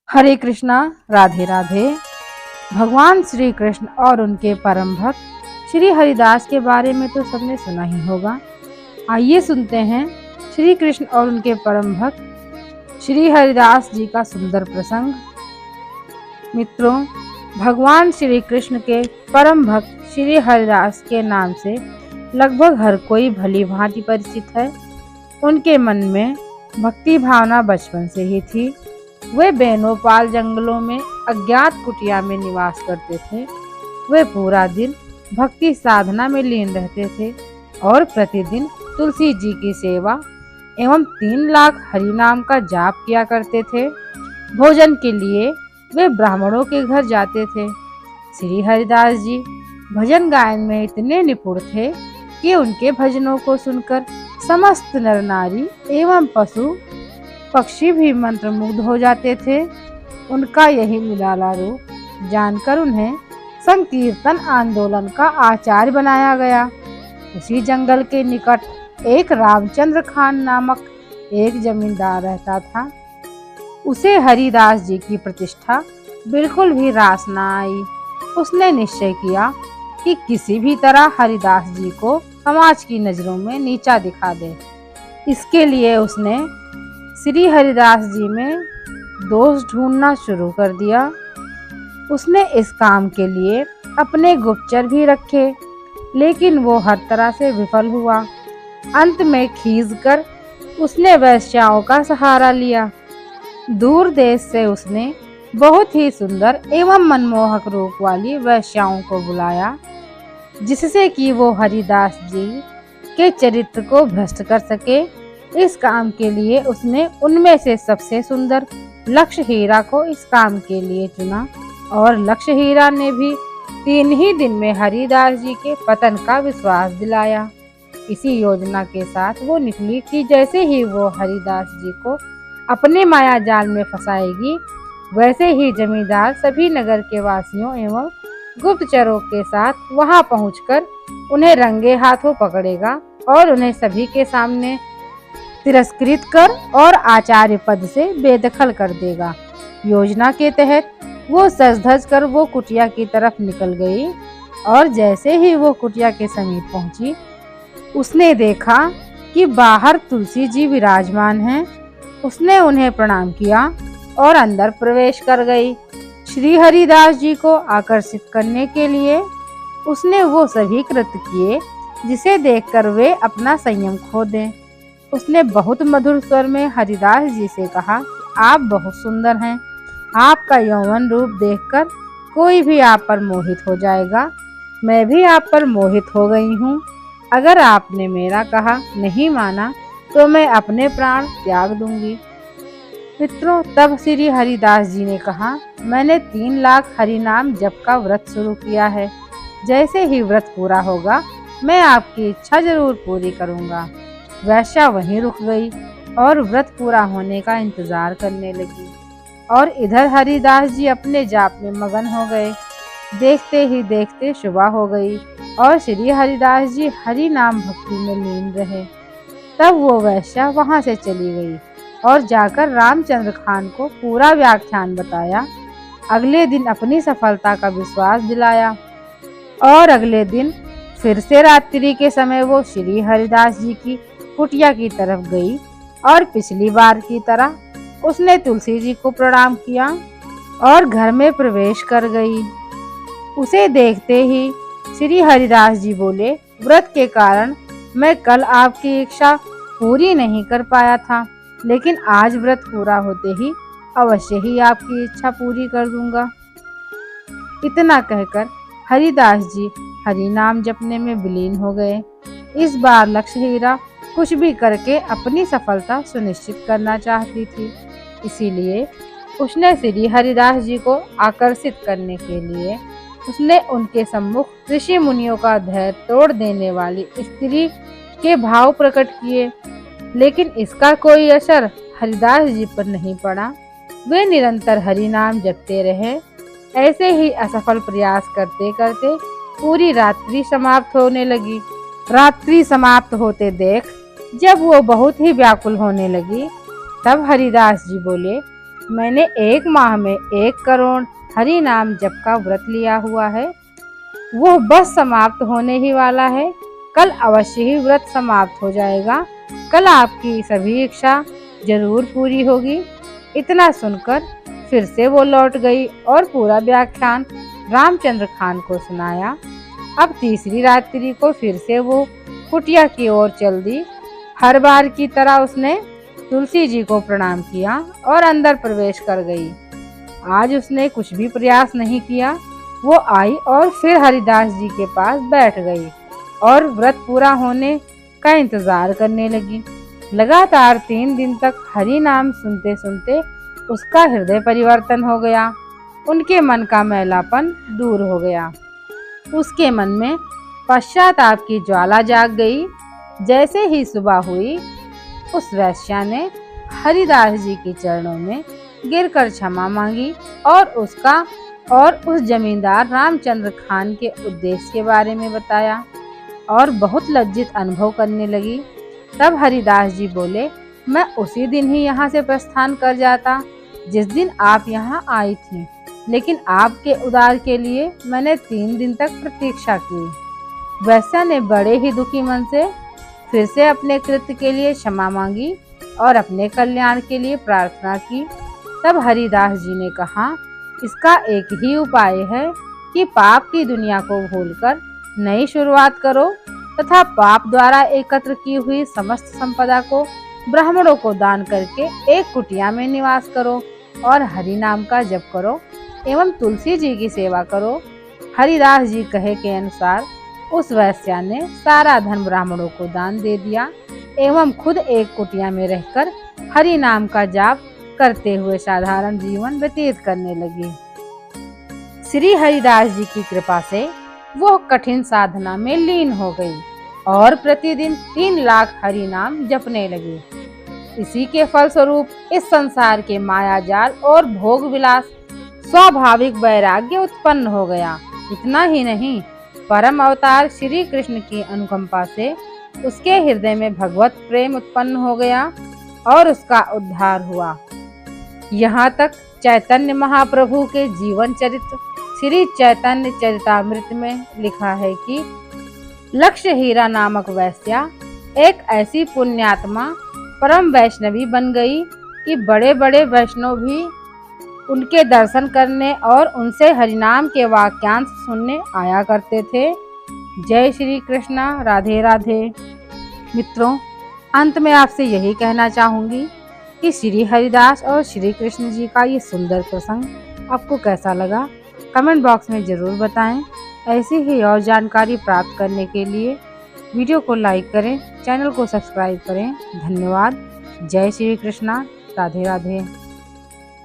हरे कृष्णा, राधे राधे। भगवान श्री कृष्ण और उनके परम भक्त श्री हरिदास के बारे में तो सबने सुना ही होगा। आइए सुनते हैं श्री कृष्ण और उनके परम भक्त श्री हरिदास जी का सुंदर प्रसंग। मित्रों, भगवान श्री कृष्ण के परम भक्त श्री हरिदास के नाम से लगभग हर कोई भली भांति परिचित है। उनके मन में भक्ति भावना बचपन से ही थी। वे बेनोपाल जंगलों में अज्ञात कुटिया में निवास करते थे। वे पूरा दिन भक्ति साधना में लीन रहते थे और प्रतिदिन तुलसी जी की सेवा एवं 3 लाख हरि नाम का जाप किया करते थे। भोजन के लिए वे ब्राह्मणों के घर जाते थे। श्री हरिदास जी भजन गायन में इतने निपुण थे कि उनके भजनों को सुनकर समस्त नर नारी एवं पशु पक्षी भी मंत्रमुग्ध हो जाते थे। उनका यही निराला रूप जानकर उन्हें संकीर्तन आंदोलन का आचार्य बनाया गया। उसी जंगल के निकट एक रामचंद्र खान नामक एक जमींदार रहता था। उसे हरिदास जी की प्रतिष्ठा बिल्कुल भी रास न आई। उसने निश्चय किया कि किसी भी तरह हरिदास जी को समाज की नजरों में नीचा दिखा दे। इसके लिए उसने श्री हरिदास जी में दोष ढूंढना शुरू कर दिया। उसने इस काम के लिए अपने गुप्तचर भी रखे, लेकिन वो हर तरह से विफल हुआ। अंत में खींचकर उसने वेश्याओं का सहारा लिया। दूर देश से उसने बहुत ही सुंदर एवं मनमोहक रूप वाली वेश्याओं को बुलाया, जिससे कि वो हरिदास जी के चरित्र को भ्रष्ट कर सके। इस काम के लिए उसने उनमें से सबसे सुंदर लक्ष्य हीरा को इस काम के लिए चुना और लक्ष्य हीरा ने भी 3 ही दिन में हरिदास जी के पतन का विश्वास दिलाया। इसी योजना के साथ वो निकली कि जैसे ही वो हरिदास जी को अपने माया जाल में फंसाएगी, वैसे ही जमींदार सभी नगर के वासियों एवं गुप्तचरों के साथ वहां पहुंचकर उन्हें रंगे हाथों पकड़ेगा और उन्हें सभी के सामने तिरस्कृत कर और आचार्य पद से बेदखल कर देगा। योजना के तहत वो सज धज कर वो कुटिया की तरफ निकल गई और जैसे ही वो कुटिया के समीप पहुंची, उसने देखा कि बाहर तुलसी जी विराजमान हैं। उसने उन्हें प्रणाम किया और अंदर प्रवेश कर गई। श्री हरिदास जी को आकर्षित करने के लिए उसने वो सभी कृत्य किए जिसे देखकर वे अपना संयम खो दें। उसने बहुत मधुर स्वर में हरिदास जी से कहा, आप बहुत सुंदर हैं। आपका यौवन रूप देखकर कोई भी आप पर मोहित हो जाएगा। मैं भी आप पर मोहित हो गई हूँ। अगर आपने मेरा कहा नहीं माना तो मैं अपने प्राण त्याग दूंगी। मित्रों, तब श्री हरिदास जी ने कहा, मैंने 3 लाख हरि नाम जप का व्रत शुरू किया है। जैसे ही व्रत पूरा होगा मैं आपकी इच्छा जरूर पूरी करूंगा। वैश्या वहीं रुक गई और व्रत पूरा होने का इंतजार करने लगी और इधर हरिदास जी अपने जाप में मगन हो गए। देखते ही देखते सुबह हो गई और श्री हरिदास जी हरि नाम भक्ति में लीन रहे। तब वो वैश्या वहां से चली गई और जाकर रामचंद्र खान को पूरा व्याख्यान बताया। अगले दिन अपनी सफलता का विश्वास दिलाया और अगले दिन फिर से रात्रि के समय वो श्री हरिदास जी की कुटिया की तरफ गई और पिछली बार की तरह उसने तुलसी जी को प्रणाम किया और घर में प्रवेश कर गई। उसे देखते ही श्री हरिदास जी बोले, व्रत के कारण मैं कल आपकी इच्छा पूरी नहीं कर पाया था, लेकिन आज व्रत पूरा होते ही अवश्य ही आपकी इच्छा पूरी कर दूंगा। इतना कहकर हरिदास जी हरि नाम जपने में विलीन हो गए। इस बार लक्ष्य हीरा कुछ भी करके अपनी सफलता सुनिश्चित करना चाहती थी, इसीलिए उसने श्री हरिदास जी को आकर्षित करने के लिए उसने उनके सम्मुख ऋषि मुनियों का धैर्य तोड़ देने वाली स्त्री के भाव प्रकट किए, लेकिन इसका कोई असर हरिदास जी पर नहीं पड़ा। वे निरंतर हरि नाम जपते रहे। ऐसे ही असफल प्रयास करते करते पूरी रात्रि समाप्त होने लगी। रात्रि समाप्त होते देख जब वो बहुत ही व्याकुल होने लगी, तब हरिदास जी बोले, मैंने 1 माह में 1 करोड़ हरि नाम जप का व्रत लिया हुआ है। वो बस समाप्त होने ही वाला है। कल अवश्य ही व्रत समाप्त हो जाएगा। कल आपकी सभी इच्छा जरूर पूरी होगी। इतना सुनकर फिर से वो लौट गई और पूरा व्याख्यान रामचंद्र खान को सुनाया। अब तीसरी रात्रि को फिर से वो कुटिया की ओर चल दी। हर बार की तरह उसने तुलसी जी को प्रणाम किया और अंदर प्रवेश कर गई। आज उसने कुछ भी प्रयास नहीं किया। वो आई और फिर हरिदास जी के पास बैठ गई और व्रत पूरा होने का इंतजार करने लगी। लगातार 3 दिन तक हरि नाम सुनते सुनते उसका हृदय परिवर्तन हो गया। उनके मन का मैलापन दूर हो गया। उसके मन में पश्चाताप की ज्वाला जाग गई। जैसे ही सुबह हुई, उस वैश्या ने हरिदास जी के चरणों में गिरकर क्षमा मांगी और उस जमींदार रामचंद्र खान के उद्देश्य के बारे में बताया और बहुत लज्जित अनुभव करने लगी। तब हरिदास जी बोले, मैं उसी दिन ही यहाँ से प्रस्थान कर जाता जिस दिन आप यहाँ आई थी, लेकिन आपके उद्धार के लिए मैंने 3 दिन तक प्रतीक्षा की। वैश्या ने बड़े ही दुखी मन से फिर से अपने कृत्य के लिए क्षमा मांगी और अपने कल्याण के लिए प्रार्थना की। तब हरिदास जी ने कहा, इसका एक ही उपाय है कि पाप की दुनिया को भूलकर नई शुरुआत करो तथा पाप द्वारा एकत्र की हुई समस्त संपदा को ब्राह्मणों को दान करके एक कुटिया में निवास करो और हरि नाम का जप करो एवं तुलसी जी की सेवा करो। हरिदास जी कहे के अनुसार उस वैश्या ने सारा धन ब्राह्मणों को दान दे दिया एवं खुद एक कुटिया में रहकर हरि नाम का जाप करते हुए साधारण जीवन व्यतीत करने लगी। श्री हरिदास जी की कृपा से वो कठिन साधना में लीन हो गई और प्रतिदिन 3 लाख हरि नाम जपने लगी। इसी के फलस्वरूप इस संसार के माया जाल और भोग विलास स्वाभाविक वैराग्य उत्पन्न हो गया। इतना ही नहीं, परम अवतार श्री कृष्ण की अनुकंपा से उसके हृदय में भगवत प्रेम उत्पन्न हो गया और उसका उद्धार हुआ। यहाँ तक चैतन्य महाप्रभु के जीवन चरित्र श्री चैतन्य चरितामृत में लिखा है कि लक्ष्य हीरा नामक वैश्या एक ऐसी पुण्यात्मा परम वैष्णवी बन गई कि बड़े बड़े वैष्णव भी उनके दर्शन करने और उनसे हरिनाम के वाक्यांश सुनने आया करते थे। जय श्री कृष्णा। राधे राधे। मित्रों, अंत में आपसे यही कहना चाहूँगी कि श्री हरिदास और श्री कृष्ण जी का ये सुंदर प्रसंग आपको कैसा लगा, कमेंट बॉक्स में ज़रूर बताएं। ऐसी ही और जानकारी प्राप्त करने के लिए वीडियो को लाइक करें, चैनल को सब्सक्राइब करें। धन्यवाद। जय श्री कृष्णा। राधे राधे।